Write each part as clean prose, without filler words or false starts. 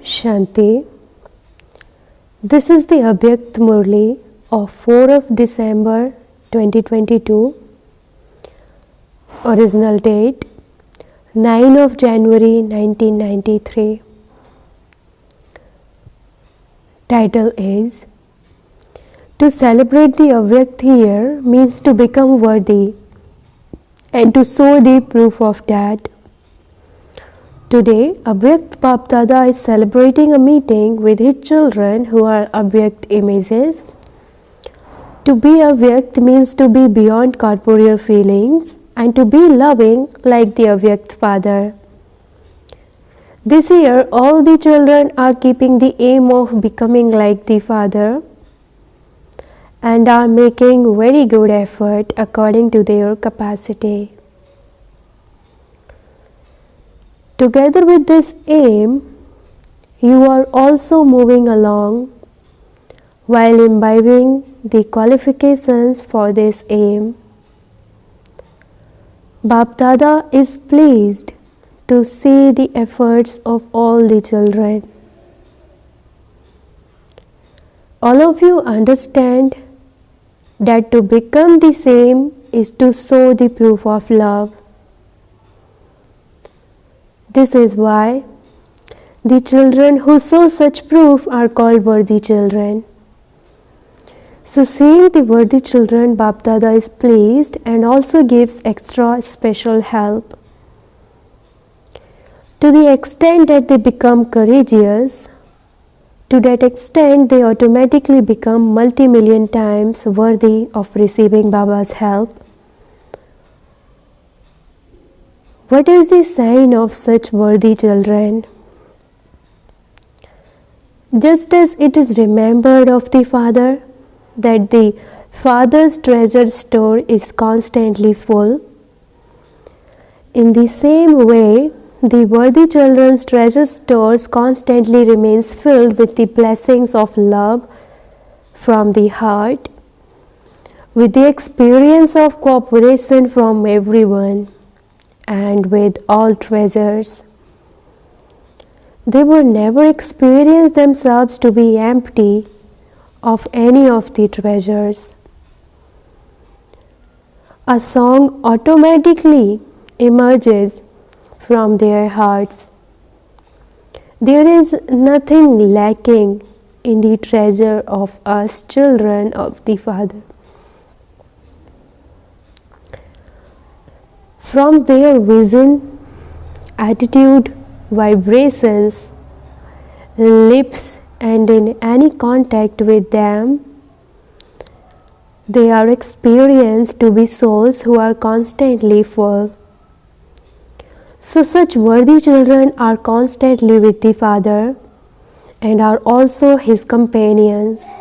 Shanti. This is the Abhyakt Murli of 4 of December 2022. Original date 9 of January 1993. Title is To celebrate the Abhyakt year means to become worthy and to show the proof of that. Today, Abhyakt Bap Dada is celebrating a meeting with his children who are Abhyakt images. To be Abhyakt means to be beyond corporeal feelings and to be loving like the Abhyakt Father. This year, all the children are keeping the aim of becoming like the Father and are making very good effort according to their capacity. Together with this aim, you are also moving along while imbibing the qualifications for this aim. Bap Dada is pleased to see the efforts of all the children. All of you understand that to become the same is to show the proof of love. This is why the children who show such proof are called worthy children. So seeing the worthy children, Bap Dada is pleased and also gives extra special help. To the extent that they become courageous, to that extent they automatically become multi-million times worthy of receiving Baba's help. What is the sign of such worthy children? Just as it is remembered of the Father that the Father's treasure store is constantly full, in the same way, the worthy children's treasure stores constantly remains filled with the blessings of love from the heart, with the experience of cooperation from everyone, and with all treasures. They would never experience themselves to be empty of any of the treasures. A song automatically emerges from their hearts. There is nothing lacking in the treasure of us children of the Father. From their vision, attitude, vibrations, lips, and in any contact with them, they are experienced to be souls who are constantly full. So such worthy children are constantly with the Father and are also His companions.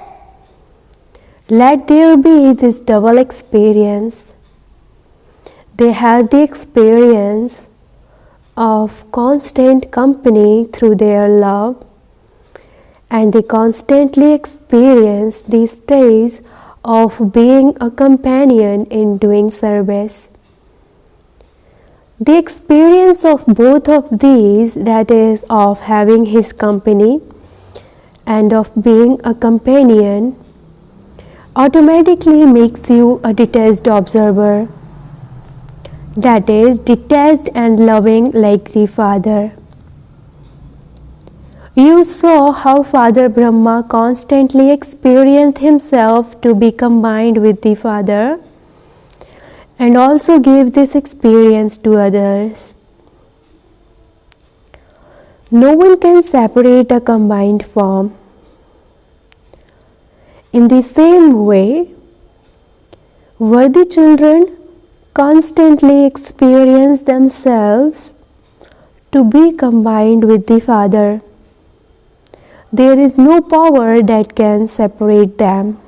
Let there be this double experience. They have the experience of constant company through their love, and they constantly experience the stage of being a companion in doing service. The experience of both of these, that is, of having His company and of being a companion, automatically makes you a detached observer. That is, detached and loving like the Father. You saw how Father Brahma constantly experienced himself to be combined with the Father and also gave this experience to others. No one can separate a combined form. In the same way, worthy children constantly experience themselves to be combined with the Father. There is no power that can separate them.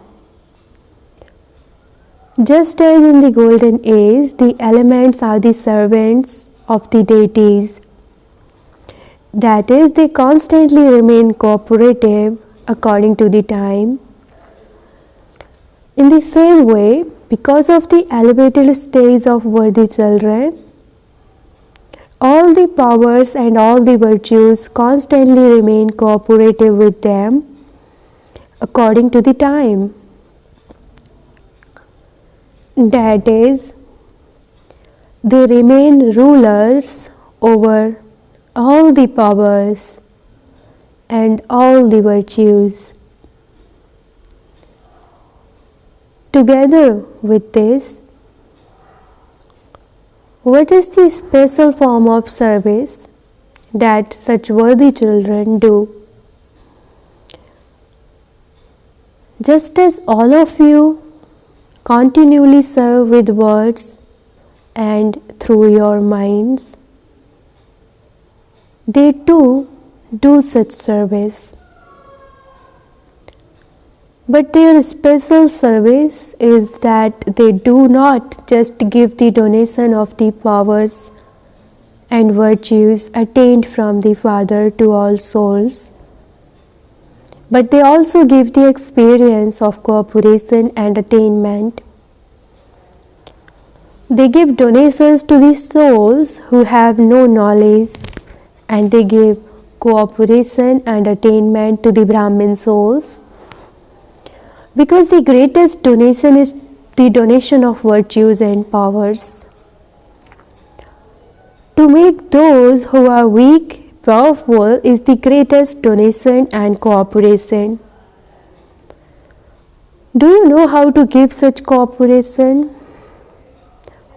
Just as in the golden age, the elements are the servants of the deities. That is, they constantly remain cooperative according to the time. In the same way, because of the elevated stage of worthy children, All the powers and all the virtues constantly remain cooperative with them according to the time. That is, they remain rulers over all the powers and all the virtues. Together with this, what is the special form of service that such worthy children do? Just as all of you continually serve with words and through your minds, they too do such service. But their special service is that they do not just give the donation of the powers and virtues attained from the Father to all souls, but they also give the experience of cooperation and attainment. They give donations to the souls who have no knowledge, and they give cooperation and attainment to the Brahmin souls, because the greatest donation is the donation of virtues and powers. To make those who are weak powerful is the greatest donation and cooperation. Do you know how to give such cooperation?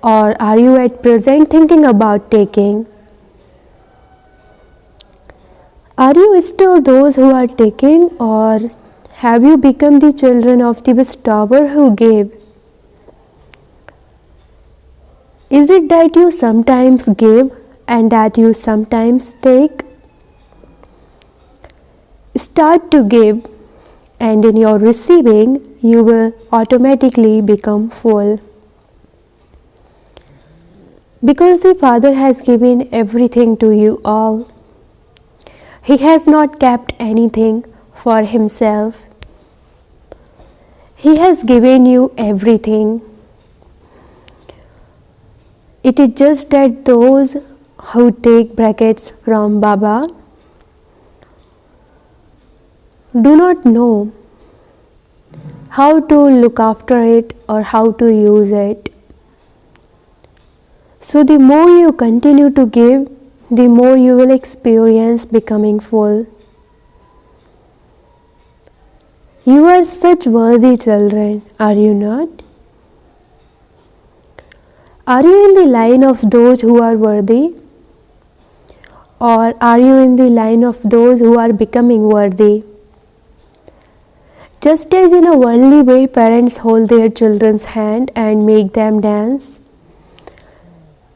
Or are you at present thinking about taking? Are you still those who are taking, or have you become the children of the bestower who gave? Is it that you sometimes give and that you sometimes take? Start to give, and in your receiving, you will automatically become full. Because the Father has given everything to you all. He has not kept anything for Himself. He has given you everything. It is just that those who take brackets from Baba do not know how to look after it or how to use it. So the more you continue to give, the more you will experience becoming full. You are such worthy children, are you not? Are you in the line of those who are worthy? Or are you in the line of those who are becoming worthy? Just as in a worldly way parents hold their children's hand and make them dance,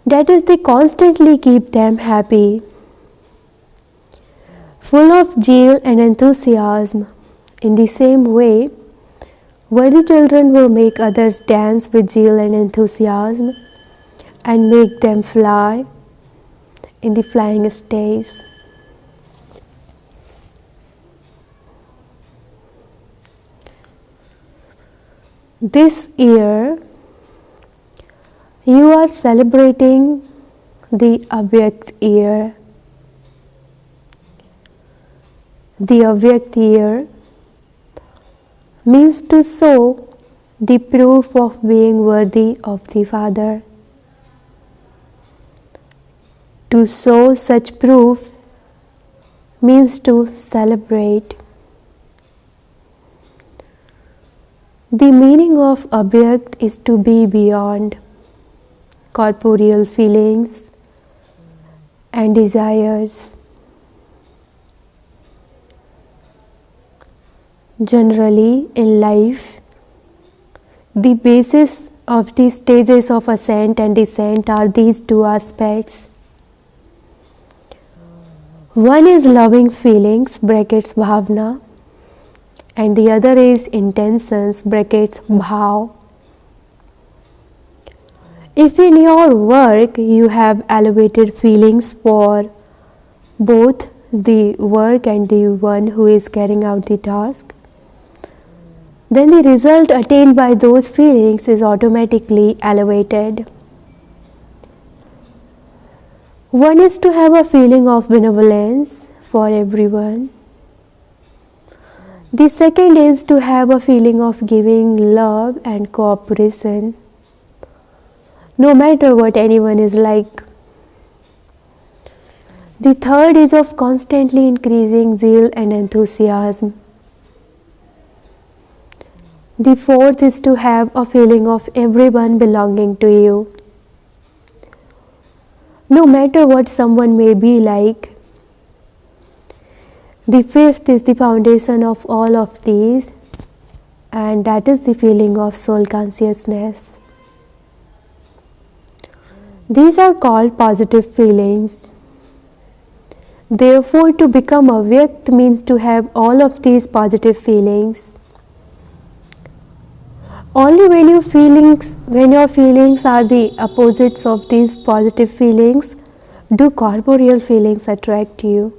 that is, they constantly keep them happy, full of zeal and enthusiasm. In the same way, worthy children will make others dance with zeal and enthusiasm and make them fly in the flying stage. This year, you are celebrating the Avyakt year. The Avyakt year means to show the proof of being worthy of the Father. To show such proof means to celebrate. The meaning of Avyakt is to be beyond corporeal feelings and desires. Generally, in life, the basis of the stages of ascent and descent are these two aspects. One is loving feelings, brackets bhavna, and the other is intentions, brackets bhav. If in your work you have elevated feelings for both the work and the one who is carrying out the task, then the result attained by those feelings is automatically elevated. One is to have a feeling of benevolence for everyone. The second is to have a feeling of giving love and cooperation, no matter what anyone is like. The third is of constantly increasing zeal and enthusiasm. The fourth is to have a feeling of everyone belonging to you, no matter what someone may be like. The fifth is the foundation of all of these, and that is the feeling of soul consciousness. These are called positive feelings. Therefore, to become avyakt means to have all of these positive feelings. Only when your feelings are the opposites of these positive feelings, do corporeal feelings attract you.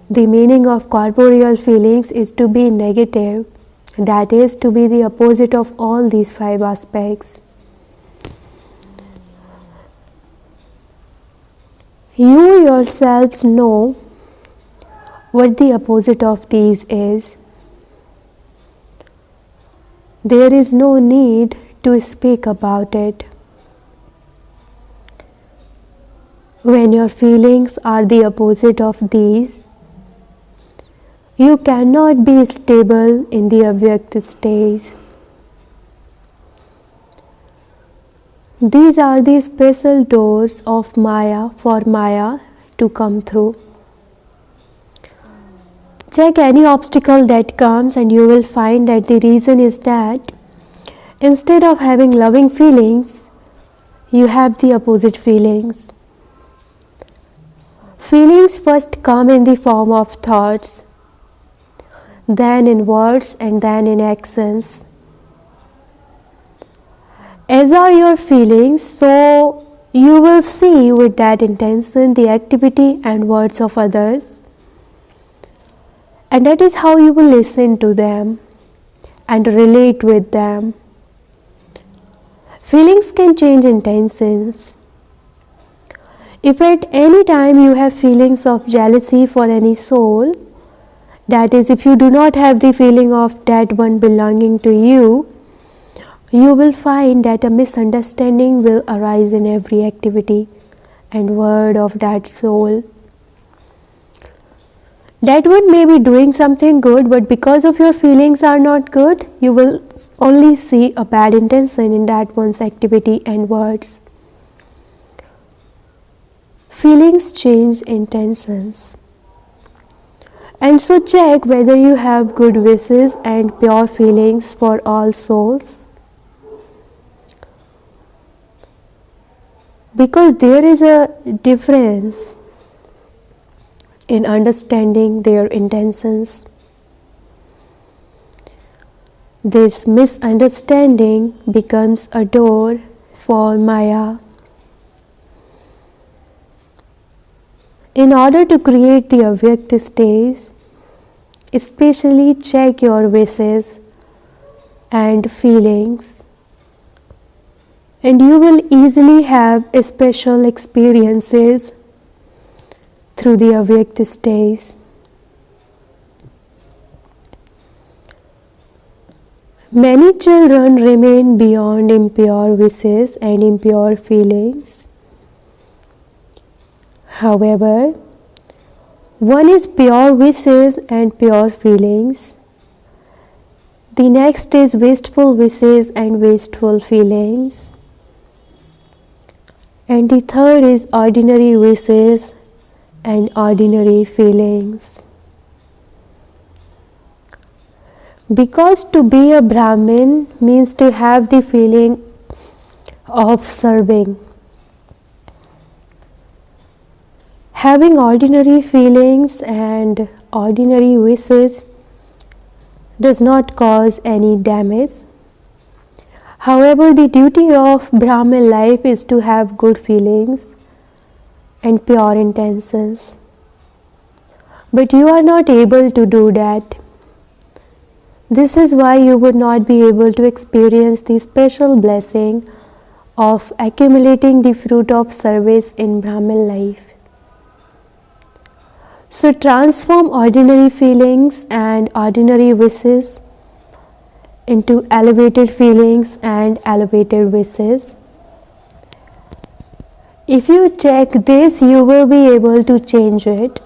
The meaning of corporeal feelings is to be negative, that is, to be the opposite of all these five aspects. You yourselves know what the opposite of these is. There is no need to speak about it. When your feelings are the opposite of these, you cannot be stable in the avyakt stage. These are the special doors of Maya for Maya to come through. Check any obstacle that comes and you will find that the reason is that instead of having loving feelings, you have the opposite feelings. Feelings first come in the form of thoughts, then in words and then in actions. As are your feelings, so you will see with that intention the activity and words of others. And that is how you will listen to them and relate with them. Feelings can change intentions. If at any time you have feelings of jealousy for any soul, that is, if you do not have the feeling of that one belonging to you, you will find that a misunderstanding will arise in every activity and word of that soul. That one may be doing something good, but because of your feelings are not good, you will only see a bad intention in that one's activity and words. Feelings change intentions. And so check whether you have good wishes and pure feelings for all souls. Because there is a difference in understanding their intentions. This misunderstanding becomes a door for Maya. In order to create the avyakt stage, especially check your wishes and feelings, and you will easily have special experiences through the avyakt stage. Many children remain beyond impure wishes and impure feelings. However, one is pure wishes and pure feelings. The next is wasteful wishes and wasteful feelings. And the third is ordinary wishes and ordinary feelings. Because to be a Brahmin means to have the feeling of serving. Having ordinary feelings and ordinary wishes does not cause any damage. However, the duty of Brahmin life is to have good feelings and pure intentions. But you are not able to do that. This is why you would not be able to experience the special blessing of accumulating the fruit of service in Brahmin life. So transform ordinary feelings and ordinary wishes into elevated feelings and elevated wishes. If you check this, you will be able to change it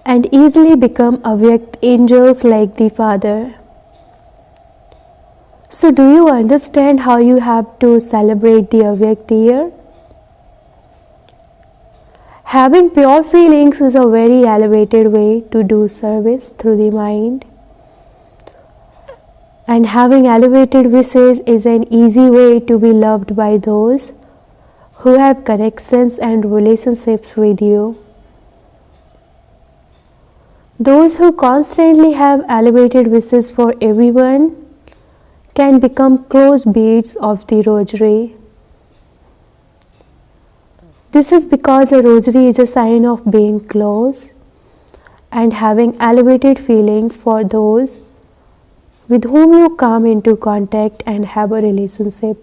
and easily become avyakt angels like the Father. So do you understand how you have to celebrate the avyakt year? Having pure feelings is a very elevated way to do service through the mind. And having elevated wishes is an easy way to be loved by those who have connections and relationships with you. Those who constantly have elevated wishes for everyone can become close beads of the rosary. This is because a rosary is a sign of being close and having elevated feelings for those with whom you come into contact and have a relationship.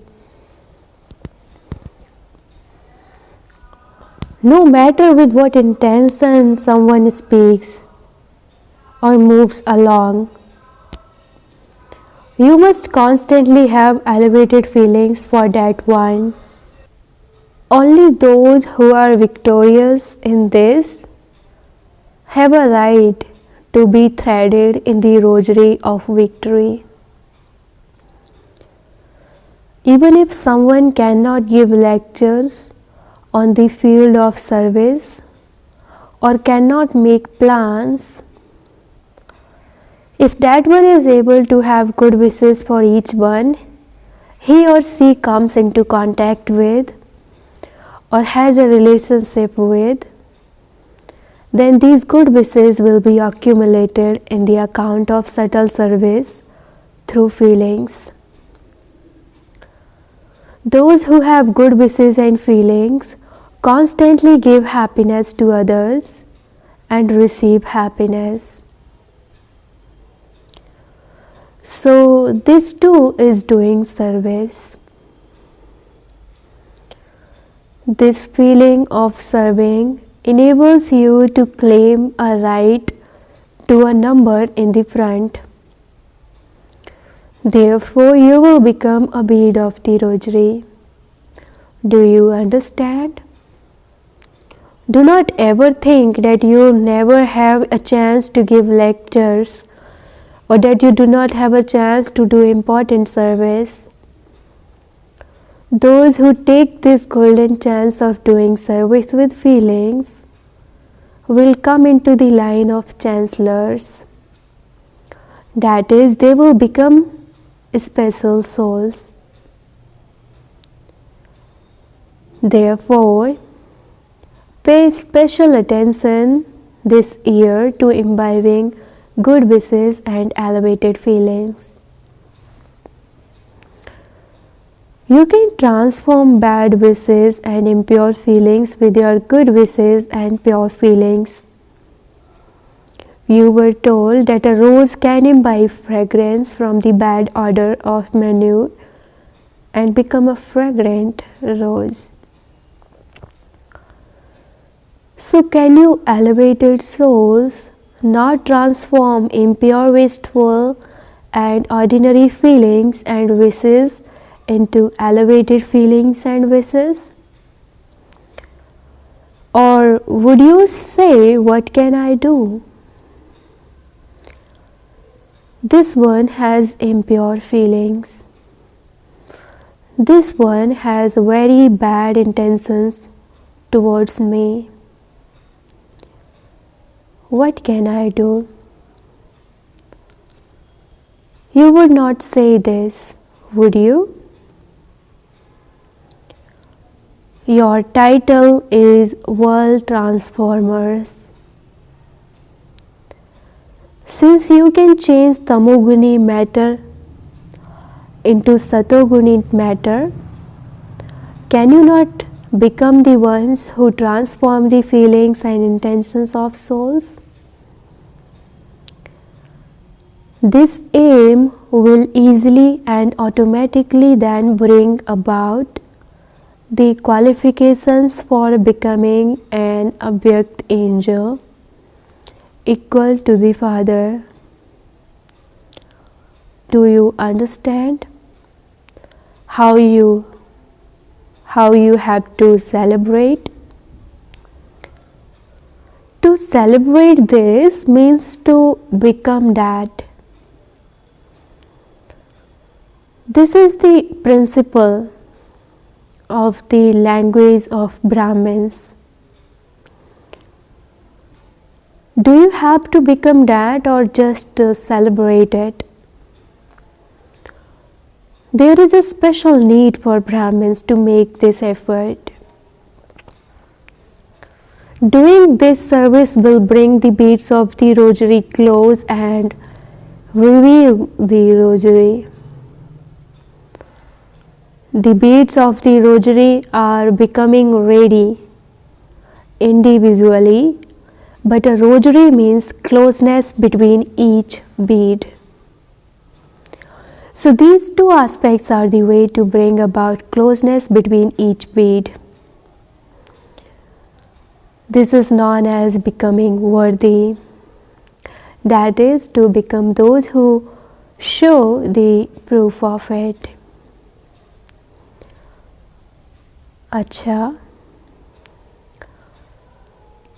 No matter with what intention someone speaks or moves along, you must constantly have elevated feelings for that one. Only those who are victorious in this have a right to be threaded in the rosary of victory. Even if someone cannot give lectures on the field of service or cannot make plans, if that one is able to have good wishes for each one he or she comes into contact with or has a relationship with, then these good wishes will be accumulated in the account of subtle service through feelings. Those who have good wishes and feelings constantly give happiness to others and receive happiness. So this too is doing service. This feeling of serving enables you to claim a right to a number in the front. Therefore, you will become a bead of the rosary. Do you understand? Do not ever think that you never have a chance to give lectures or that you do not have a chance to do important service. Those who take this golden chance of doing service with feelings will come into the line of chancellors. That is, they will become special souls. Therefore, pay special attention this year to imbibing good wishes and elevated feelings. You can transform bad wishes and impure feelings with your good wishes and pure feelings. You were told that a rose can imbibe fragrance from the bad odor of manure and become a fragrant rose. So can you elevated souls not transform impure, wasteful and ordinary feelings and wishes into elevated feelings and wishes? Or would you say, what can I do? This one has impure feelings. This one has very bad intentions towards me. What can I do? You would not say this, would you? Your title is World Transformers. Since you can change tamoguni matter into satoguni matter, can you not become the ones who transform the feelings and intentions of souls? This aim will easily and automatically then bring about the qualifications for becoming an Abhyakt angel equal to the Father. Do you understand how you have to celebrate? To celebrate this means to become that. This is the principle of the language of Brahmins. Do you have to become that or just celebrate it? There is a special need for Brahmins to make this effort. Doing this service will bring the beads of the rosary close and reveal the rosary. The beads of the rosary are becoming ready individually, but a rosary means closeness between each bead. So these two aspects are the way to bring about closeness between each bead. This is known as becoming worthy. That is to become those who show the proof of it. Acha.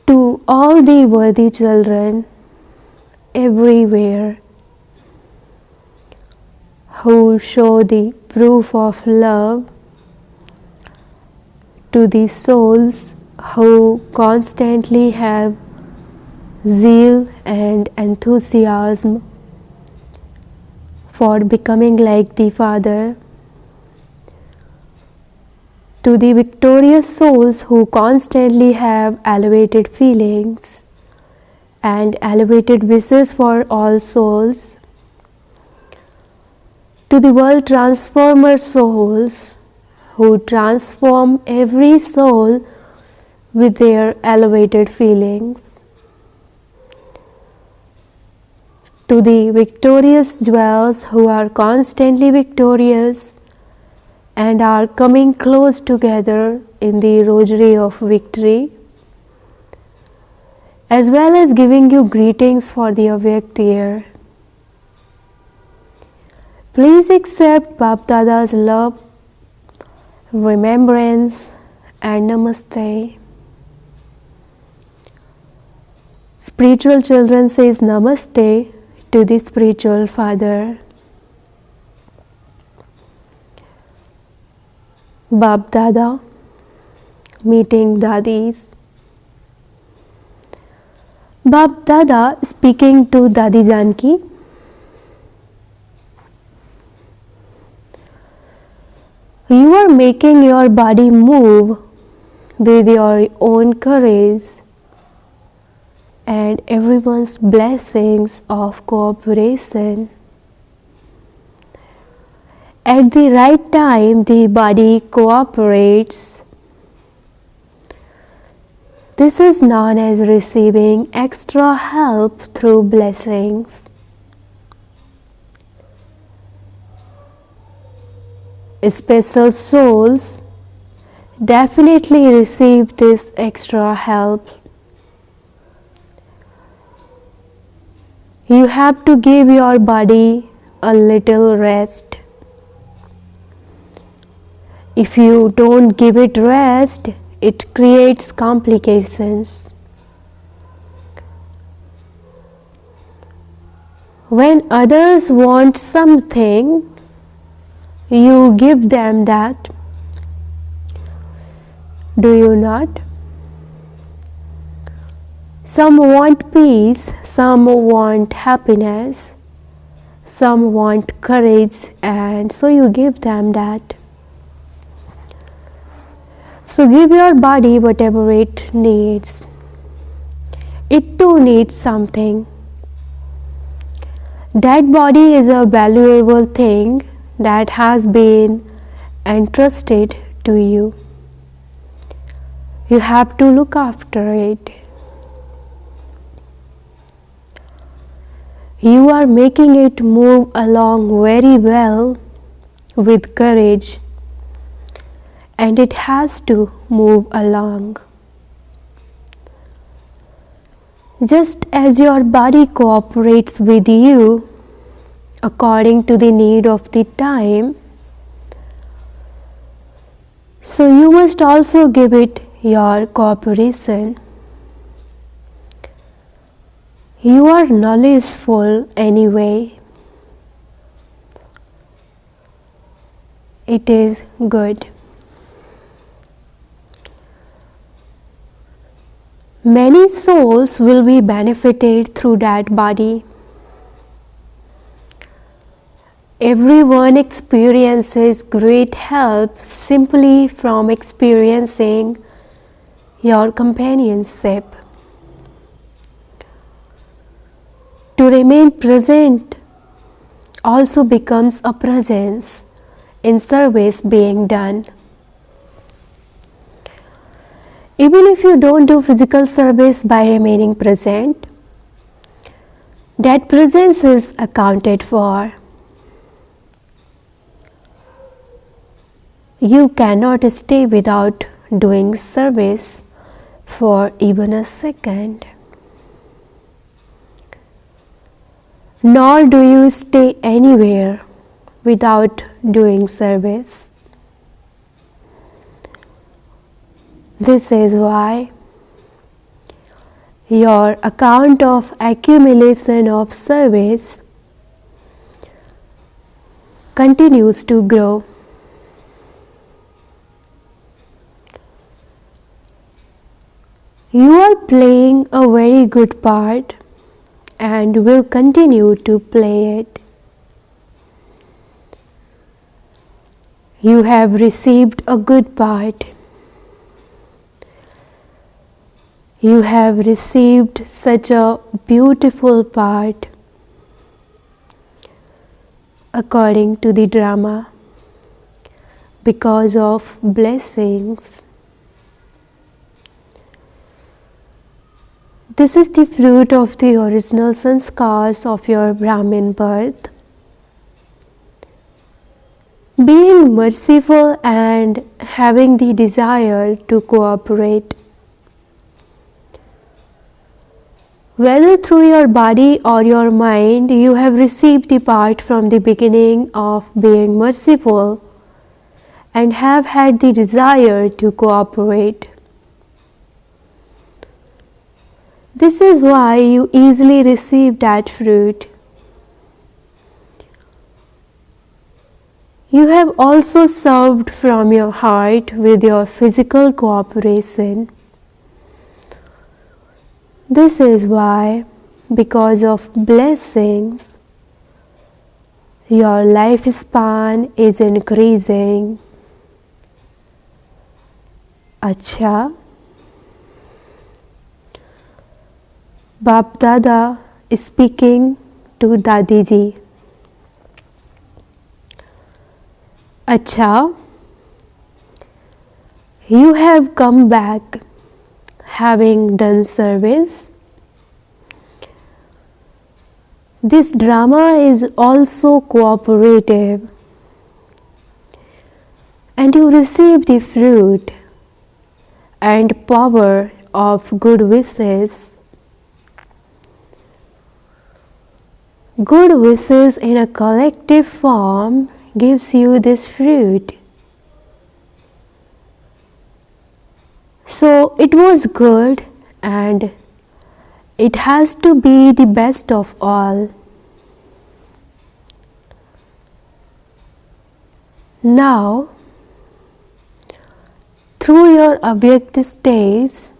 To all the worthy children everywhere who show the proof of love, to the souls who constantly have zeal and enthusiasm for becoming like the Father, to the victorious souls who constantly have elevated feelings and elevated wishes for all souls, to the world transformer souls who transform every soul with their elevated feelings, to the victorious jewels who are constantly victorious and are coming close together in the rosary of victory, as well as giving you greetings for the Avyakt year. Please accept Bap Dada's love, remembrance and namaste. Spiritual children says namaste to the spiritual father. Bap Dada meeting Dadis. Bap Dada speaking to Dadi Janki. You are making your body move with your own courage and everyone's blessings of cooperation. At the right time, the body cooperates. This is known as receiving extra help through blessings. Special souls definitely receive this extra help. You have to give your body a little rest. If you don't give it rest, it creates complications. When others want something, you give them that. Do you not? Some want peace, some want happiness, some want courage, and so you give them that. So give your body whatever it needs. It too needs something. That body is a valuable thing that has been entrusted to you. You have to look after it. You are making it move along very well with courage and it has to move along. Just as your body cooperates with you according to the need of the time, so you must also give it your cooperation. You are knowledgeful anyway. It is good. Many souls will be benefited through that body. Everyone experiences great help simply from experiencing your companionship. To remain present also becomes a presence in service being done. Even if you don't do physical service by remaining present, that presence is accounted for. You cannot stay without doing service for even a second. Nor do you stay anywhere without doing service. This is why your account of accumulation of service continues to grow. You are playing a very good part and will continue to play it. You have received a good part. You have received such a beautiful part according to the drama because of blessings. This is the fruit of the original sanskars of your Brahmin birth. Being merciful and having the desire to cooperate. Whether through your body or your mind, you have received the part from the beginning of being merciful and have had the desire to cooperate. This is why you easily receive that fruit. You have also served from your heart with your physical cooperation. This is why, because of blessings, your lifespan is increasing. Acha. Bap Dada is speaking to Dadi Ji. Acha, you have come back having done service. This drama is also cooperative and you receive the fruit and power of good wishes. Good wishes in a collective form gives you this fruit. So it was good and it has to be the best of all. Now, through your Avyakta stage,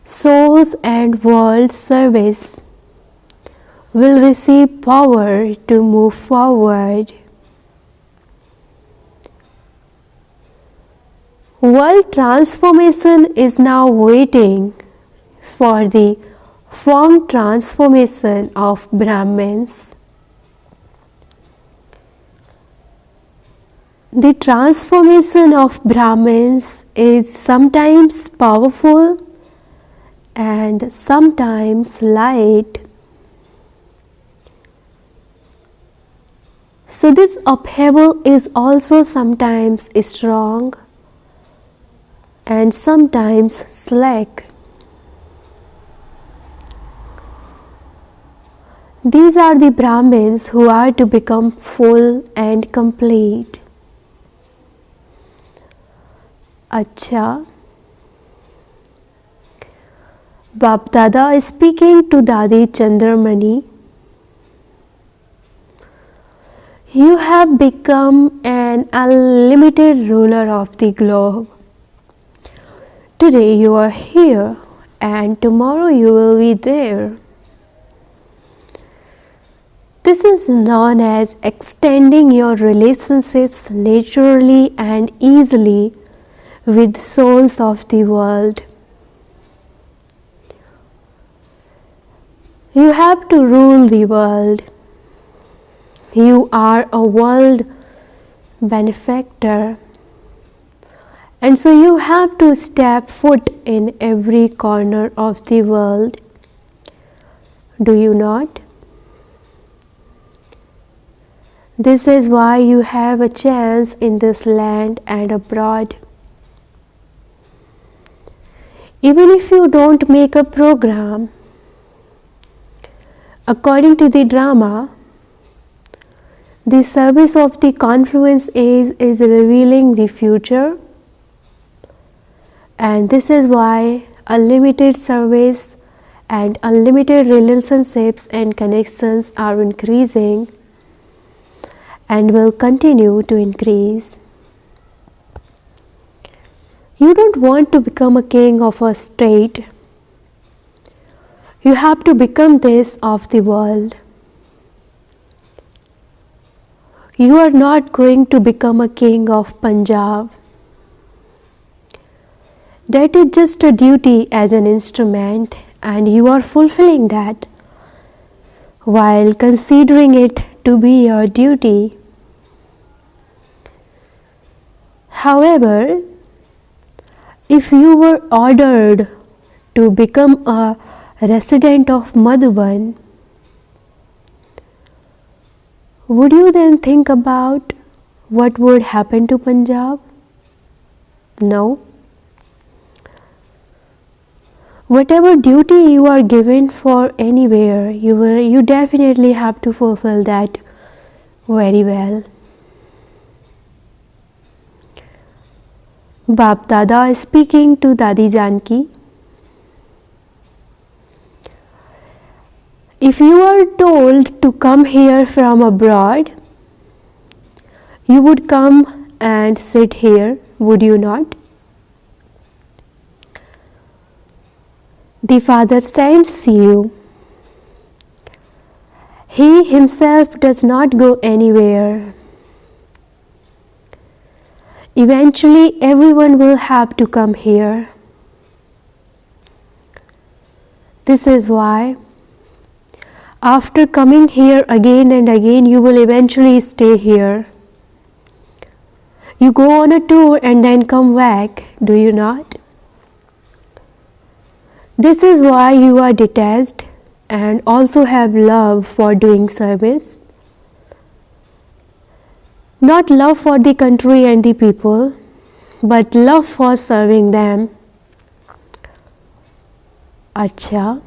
souls and world service will receive power to move forward. World transformation is now waiting for the form transformation of Brahmins. The transformation of Brahmins is sometimes powerful and sometimes light. So this upheaval is also sometimes strong and sometimes slack. These are the Brahmins who are to become full and complete. Acha. Bap Dada is speaking to Dadi Chandramani. You have become an unlimited ruler of the globe. Today you are here and tomorrow you will be there. This is known as extending your relationships naturally and easily with souls of the world. You have to rule the world. You are a world benefactor. And so you have to step foot in every corner of the world. Do you not? This is why you have a chance in this land and abroad. Even if you don't make a program, according to the drama, the service of the confluence is revealing the future, and this is why unlimited service and unlimited relationships and connections are increasing and will continue to increase. You don't want to become a king of a state. You have to become this of the world. You are not going to become a king of Punjab. That is just a duty as an instrument, and you are fulfilling that while considering it to be your duty. However, if you were ordered to become a resident of Madhuban, would you then think about what would happen to Punjab? No. Whatever duty you are given for anywhere, you definitely have to fulfill that very well. Bap Dada is speaking to Dadi Janki. If you are told to come here from abroad, you would come and sit here, would you not? The Father sends you. He himself does not go anywhere. Eventually, everyone will have to come here. This is why, after coming here again and again, you will eventually stay here. You go on a tour and then come back, do you not? This is why you are detached and also have love for doing service. Not love for the country and the people, but love for serving them. Acha.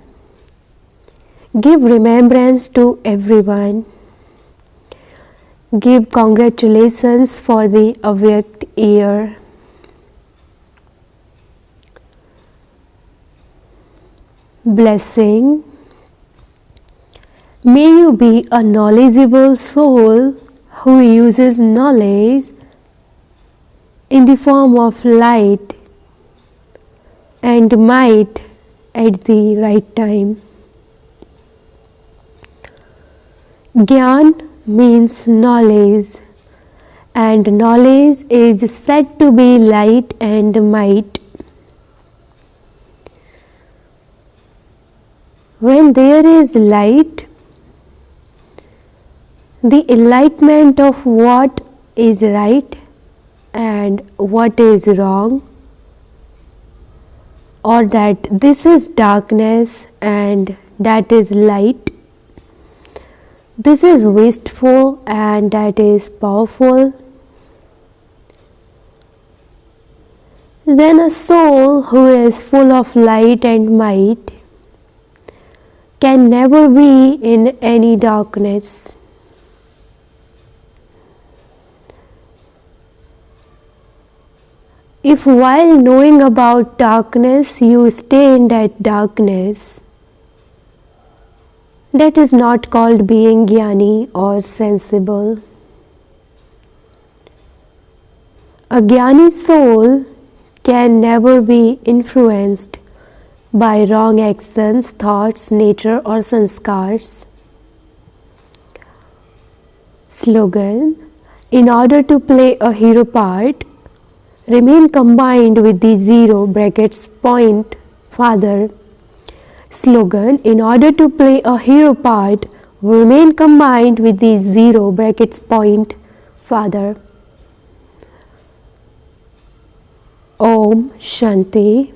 Give remembrance to everyone. Give congratulations for the Avyakt year. Blessing. May you be a knowledgeable soul who uses knowledge in the form of light and might at the right time. Gyan means knowledge, and knowledge is said to be light and might. When there is light, the enlightenment of what is right and what is wrong, or that this is darkness and that is light, This is wistful and that is powerful. Then a soul who is full of light and might can never be in any darkness. If while knowing about darkness you stay in that darkness, that is not called being jnani or sensible. A jnani soul can never be influenced by wrong actions, thoughts, nature or sanskars. Slogan: in order to play a hero part, remain combined with the zero brackets point father. Slogan: in order to play a hero part, remain combined with the zero brackets point father. Om Shanti.